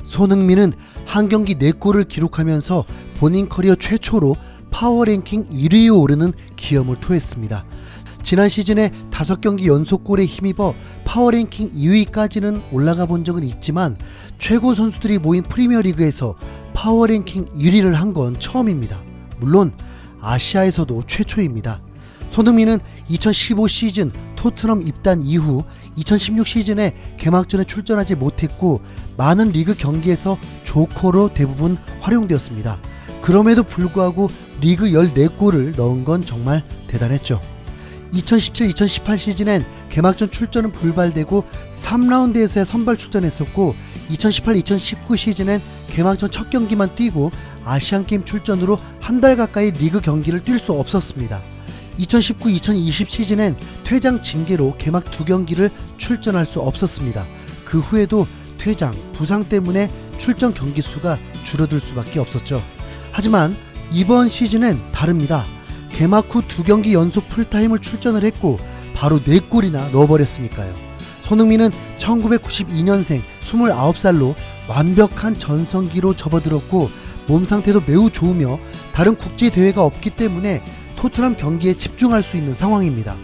손흥민은 한 경기 4골을 기록하면서 본인 커리어 최초로 파워랭킹 1위에 오르는 기염을 토했습니다. 지난 시즌에 5경기 연속골에 힘입어 파워랭킹 2위까지는 올라가 본 적은 있지만 최고 선수들이 모인 프리미어리그에서 파워랭킹 1위를 한 건 처음입니다. 물론 아시아에서도 최초입니다. 손흥민은 2015 시즌 토트넘 입단 이후 2016 시즌에 개막전에 출전하지 못했고 많은 리그 경기에서 조커로 대부분 활용되었습니다. 그럼에도 불구하고 리그 14골을 넣은 건 정말 대단했죠. 2017-2018 시즌엔 개막전 출전은 불발되고 3라운드에서야 선발 출전했었고 2018-2019 시즌엔 개막전 첫 경기만 뛰고 아시안게임 출전으로 한 달 가까이 리그 경기를 뛸 수 없었습니다. 2019-2020 시즌엔 퇴장 징계로 개막 2경기를 출전할 수 없었습니다. 그 후에도 퇴장, 부상 때문에 출전 경기 수가 줄어들 수밖에 없었죠. 하지만 이번 시즌엔 다릅니다. 개막 후 2경기 연속 풀타임을 출전을 했고 바로 4골이나 넣어버렸으니까요. 손흥민은 1992년생 29살로 완벽한 전성기로 접어들었고 몸 상태도 매우 좋으며 다른 국제대회가 없기 때문에 토트넘 경기에 집중할 수 있는 상황입니다.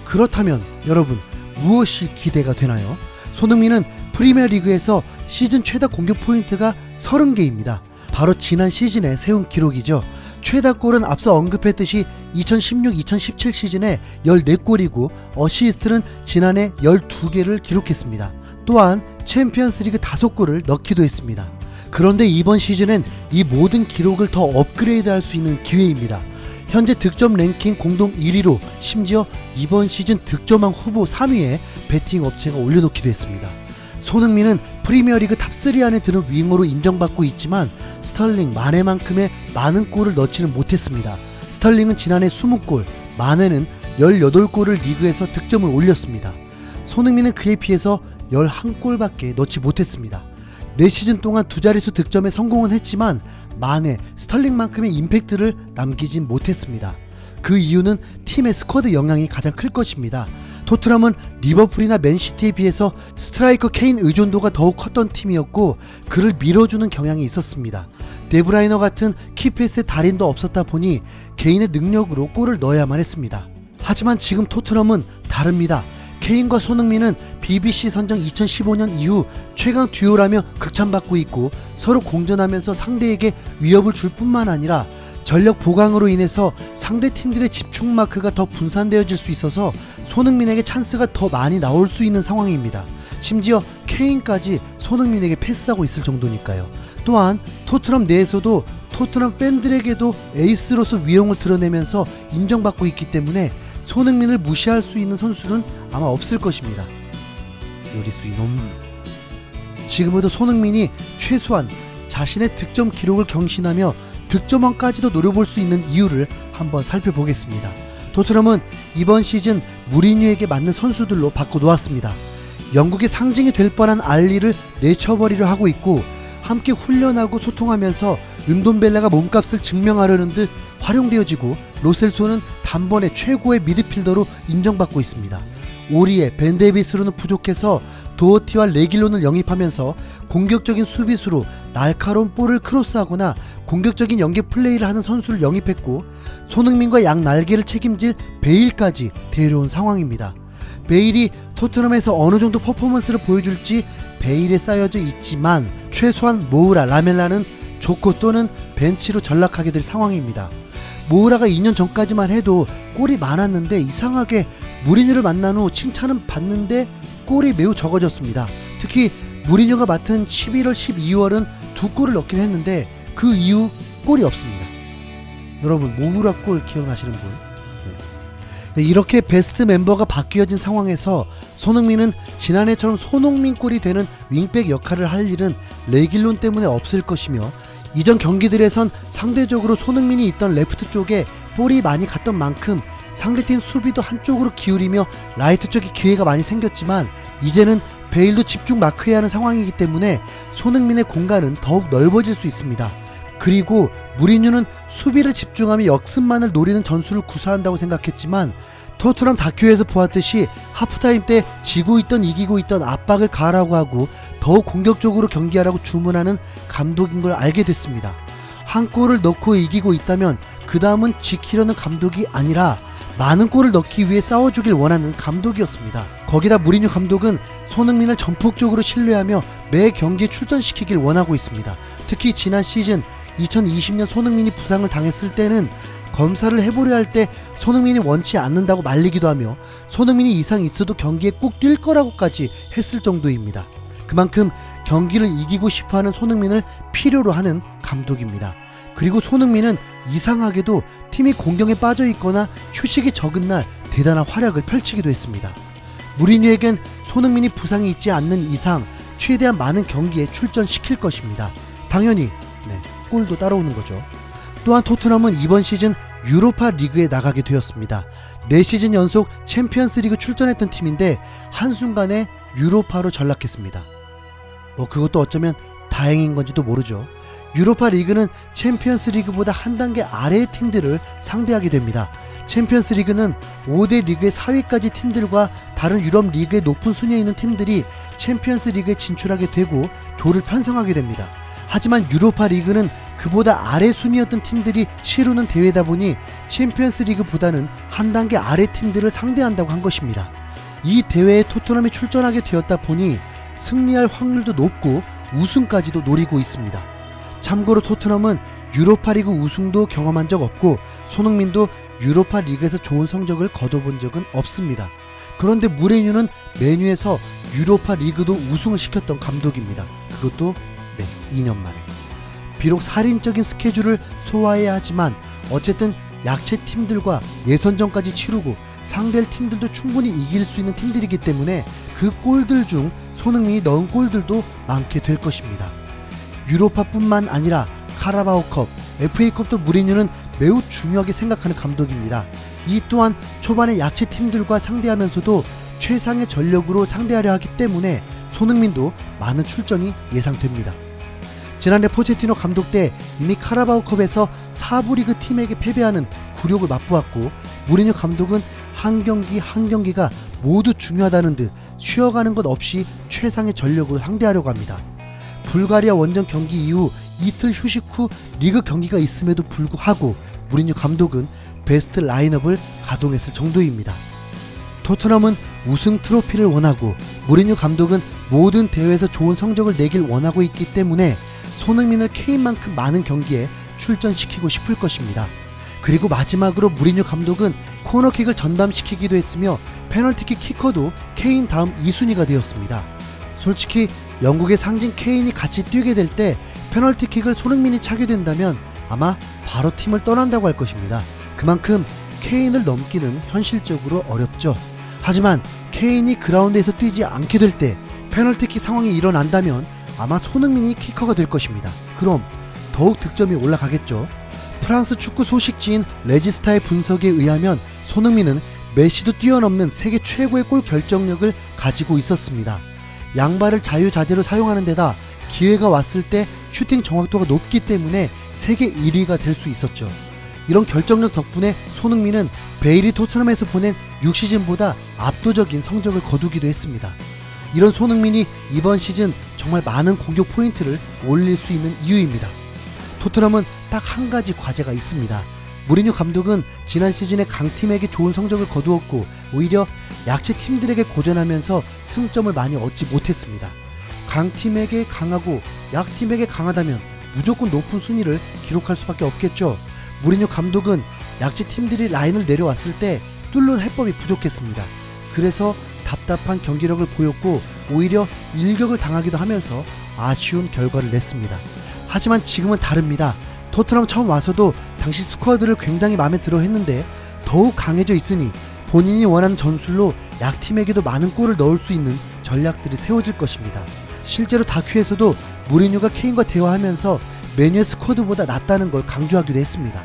그렇다면 여러분 무엇이 기대가 되나요? 손흥민은 프리미어리그에서 시즌 최다 공격 포인트가 30개입니다. 바로 지난 시즌에 세운 기록이죠. 최다 골은 앞서 언급했듯이 2016-2017 시즌에 14골이고 어시스트는 지난해 12개를 기록했습니다. 또한 챔피언스리그 5골을 넣기도 했습니다. 그런데 이번 시즌엔 이 모든 기록을 더 업그레이드할 수 있는 기회입니다. 현재 득점 랭킹 공동 1위로 심지어 이번 시즌 득점왕 후보 3위에 베팅 업체가 올려놓기도 했습니다. 손흥민은 프리미어리그 탑3 안에 드는 윙어로 인정받고 있지만 스털링, 마네만큼의 많은 골을 넣지는 못했습니다. 스털링은 지난해 20골, 마네는 18골을 리그에서 득점을 올렸습니다. 손흥민은 그에 비해서 11골밖에 넣지 못했습니다. 4시즌 동안 2자릿수 득점에 성공은 했지만 마네, 스털링만큼의 임팩트를 남기진 못했습니다. 그 이유는 팀의 스쿼드 영향이 가장 클 것입니다. 토트넘은 리버풀이나 맨시티에 비해서 스트라이커 케인 의존도가 더욱 컸던 팀이었고 그를 밀어주는 경향이 있었습니다. 데브라이너 같은 키패스의 달인도 없었다 보니 개인의 능력으로 골을 넣어야만 했습니다. 하지만 지금 토트넘은 다릅니다. 케인과 손흥민은 BBC 선정 2015년 이후 최강 듀오라며 극찬받고 있고 서로 공존하면서 상대에게 위협을 줄 뿐만 아니라 전력 보강으로 인해서 상대 팀들의 집중 마크가 더 분산되어질 수 있어서 손흥민에게 찬스가 더 많이 나올 수 있는 상황입니다. 심지어 케인까지 손흥민에게 패스하고 있을 정도니까요. 또한 토트넘 내에서도 토트넘 팬들에게도 에이스로서 위용을 드러내면서 인정받고 있기 때문에 손흥민을 무시할 수 있는 선수는 아마 없을 것입니다. 요리수 이놈. 지금부터 손흥민이 최소한 자신의 득점 기록을 경신하며 득점왕까지도 노려볼 수 있는 이유를 한번 살펴보겠습니다. 토트넘은 이번 시즌 무리뉴에게 맞는 선수들로 바꿔놓았습니다. 영국의 상징이 될 뻔한 알리를 내쳐버리려 하고 있고 함께 훈련하고 소통하면서 은돈벨라가 몸값을 증명하려는 듯 활용되어지고 로셀소는 단번에 최고의 미드필더로 인정받고 있습니다. 오리에 벤데비스로는 부족해서 도어티와 레길론을 영입하면서 공격적인 수비수로 날카로운 볼을 크로스하거나 공격적인 연계 플레이를 하는 선수를 영입했고 손흥민과 양 날개를 책임질 베일까지 데려온 상황입니다. 베일이 토트넘에서 어느 정도 퍼포먼스를 보여줄지 베일에 쌓여져 있지만 최소한 모우라, 라멜라는 조커 또는 벤치로 전락하게 될 상황입니다. 모우라가 2년 전까지만 해도 골이 많았는데 이상하게 무리뉴를 만난 후 칭찬은 받는데 골이 매우 적어졌습니다. 특히 무리뉴가 맡은 11월, 12월은 2골을 넣긴 했는데 그 이후 골이 없습니다. 여러분 모우라 골 기억나시는 분? 네. 이렇게 베스트 멤버가 바뀌어진 상황에서 손흥민은 지난해처럼 손흥민 골이 되는 윙백 역할을 할 일은 레길론 때문에 없을 것이며 이전 경기들에선 상대적으로 손흥민이 있던 레프트 쪽에 볼이 많이 갔던 만큼 상대팀 수비도 한쪽으로 기울이며 라이트 쪽에 기회가 많이 생겼지만 이제는 베일도 집중 마크해야 하는 상황이기 때문에 손흥민의 공간은 더욱 넓어질 수 있습니다. 그리고 무리뉴는 수비를 집중하며 역습만을 노리는 전술을 구사한다고 생각했지만 토트넘 다큐에서 보았듯이 하프타임 때 지고 있던 이기고 있던 압박을 가하라고 하고 더욱 공격적으로 경기하라고 주문하는 감독인 걸 알게 됐습니다. 한 골을 넣고 이기고 있다면 그 다음은 지키려는 감독이 아니라 많은 골을 넣기 위해 싸워주길 원하는 감독이었습니다. 거기다 무리뉴 감독은 손흥민을 전폭적으로 신뢰하며 매 경기에 출전시키길 원하고 있습니다. 특히 지난 시즌 2020년 손흥민이 부상을 당했을 때는 검사를 해보려 할 때 손흥민이 원치 않는다고 말리기도 하며 손흥민이 이상 있어도 경기에 꼭 뛸 거라고까지 했을 정도입니다. 그만큼 경기를 이기고 싶어하는 손흥민을 필요로 하는 감독입니다. 그리고 손흥민은 이상하게도 팀이 공격에 빠져 있거나 휴식이 적은 날 대단한 활약을 펼치기도 했습니다. 무리뉴에겐 손흥민이 부상이 있지 않는 이상 최대한 많은 경기에 출전시킬 것입니다. 당연히 골도 따라오는 거죠. 또한 토트넘은 이번 시즌 유로파 리그에 나가게 되었습니다. 4시즌 연속 챔피언스 리그 출전했던 팀인데 한순간에 유로파로 전락했습니다. 그것도 어쩌면 다행인 건지도 모르죠. 유로파 리그는 챔피언스 리그보다 한 단계 아래의 팀들을 상대하게 됩니다. 챔피언스 리그는 5대 리그의 4위까지 팀들과 다른 유럽 리그의 높은 순위에 있는 팀들이 챔피언스 리그에 진출하게 되고 조를 편성하게 됩니다. 하지만 유로파 리그는 그보다 아래 순위였던 팀들이 치르는 대회다 보니 챔피언스 리그보다는 한 단계 아래 팀들을 상대한다고 한 것입니다. 이 대회에 토트넘이 출전하게 되었다 보니 승리할 확률도 높고 우승까지도 노리고 있습니다. 참고로 토트넘은 유로파 리그 우승도 경험한 적 없고 손흥민도 유로파 리그에서 좋은 성적을 거둬본 적은 없습니다. 그런데 무리뉴는 메뉴에서 유로파 리그도 우승을 시켰던 감독입니다. 그것도 2년 만에. 비록 살인적인 스케줄을 소화해야 하지만 어쨌든 약체 팀들과 예선전까지 치르고 상대할 팀들도 충분히 이길 수 있는 팀들이기 때문에 그 골들 중 손흥민이 넣은 골들도 많게 될 것입니다. 유로파뿐만 아니라 카라바오컵, FA컵도 무리뉴는 매우 중요하게 생각하는 감독입니다. 이 또한 초반에 약체 팀들과 상대하면서도 최상의 전력으로 상대하려 하기 때문에 손흥민도 많은 출전이 예상됩니다. 지난해 포체티노 감독 때 이미 카라바오컵에서 4부 리그 팀에게 패배하는 굴욕을 맛보았고 무리뉴 감독은 한 경기 한 경기가 모두 중요하다는 듯 쉬어가는 것 없이 최상의 전력으로 상대하려고 합니다. 불가리아 원정 경기 이후 이틀 휴식 후 리그 경기가 있음에도 불구하고 무리뉴 감독은 베스트 라인업을 가동했을 정도입니다. 토트넘은 우승 트로피를 원하고 무리뉴 감독은 모든 대회에서 좋은 성적을 내길 원하고 있기 때문에 손흥민을 케인만큼 많은 경기에 출전시키고 싶을 것입니다. 그리고 마지막으로 무리뉴 감독은 코너킥을 전담시키기도 했으며 페널티킥 키커도 케인 다음 2순위가 되었습니다. 솔직히 영국의 상징 케인이 같이 뛰게 될 때 페널티킥을 손흥민이 차게 된다면 아마 바로 팀을 떠난다고 할 것입니다. 그만큼 케인을 넘기는 현실적으로 어렵죠. 하지만 케인이 그라운드에서 뛰지 않게 될 때 페널티킥 상황이 일어난다면 아마 손흥민이 키커가 될 것입니다. 그럼 더욱 득점이 올라가겠죠. 프랑스 축구 소식지인 레지스타의 분석에 의하면 손흥민은 메시도 뛰어넘는 세계 최고의 골 결정력을 가지고 있었습니다. 양발을 자유자재로 사용하는 데다 기회가 왔을 때 슈팅 정확도가 높기 때문에 세계 1위가 될 수 있었죠. 이런 결정력 덕분에 손흥민은 베일이 토트넘에서 보낸 6시즌보다 압도적인 성적을 거두기도 했습니다. 이런 손흥민이 이번 시즌 정말 많은 공격 포인트를 올릴 수 있는 이유입니다. 토트넘은 딱 한 가지 과제가 있습니다. 무리뉴 감독은 지난 시즌에 강팀에게 좋은 성적을 거두었고 오히려 약체 팀들에게 고전하면서 승점을 많이 얻지 못했습니다. 강팀에게 강하고 약팀에게 강하다면 무조건 높은 순위를 기록할 수밖에 없겠죠. 무리뉴 감독은 약체 팀들이 라인을 내려왔을 때 뚫는 해법이 부족했습니다. 그래서 답답한 경기력을 보였고 오히려 일격을 당하기도 하면서 아쉬운 결과를 냈습니다. 하지만 지금은 다릅니다. 토트넘 처음 와서도 당시 스쿼드를 굉장히 마음에 들어 했는데 더욱 강해져 있으니 본인이 원하는 전술로 약팀에게도 많은 골을 넣을 수 있는 전략들이 세워질 것입니다. 실제로 다큐에서도 무리뉴가 케인과 대화하면서 메뉴의 스쿼드보다 낫다는 걸 강조하기도 했습니다.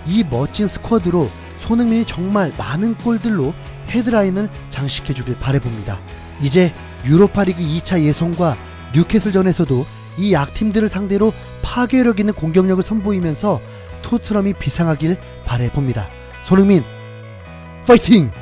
이 멋진 스쿼드로 손흥민이 정말 많은 골들로 헤드라인을 장식해주길 바라봅니다. 이제 유로파리그 2차 예선과 뉴캐슬전에서도 이 약팀들을 상대로 파괴력 있는 공격력을 선보이면서 토트넘이 비상하길 바라봅니다. 손흥민 파이팅!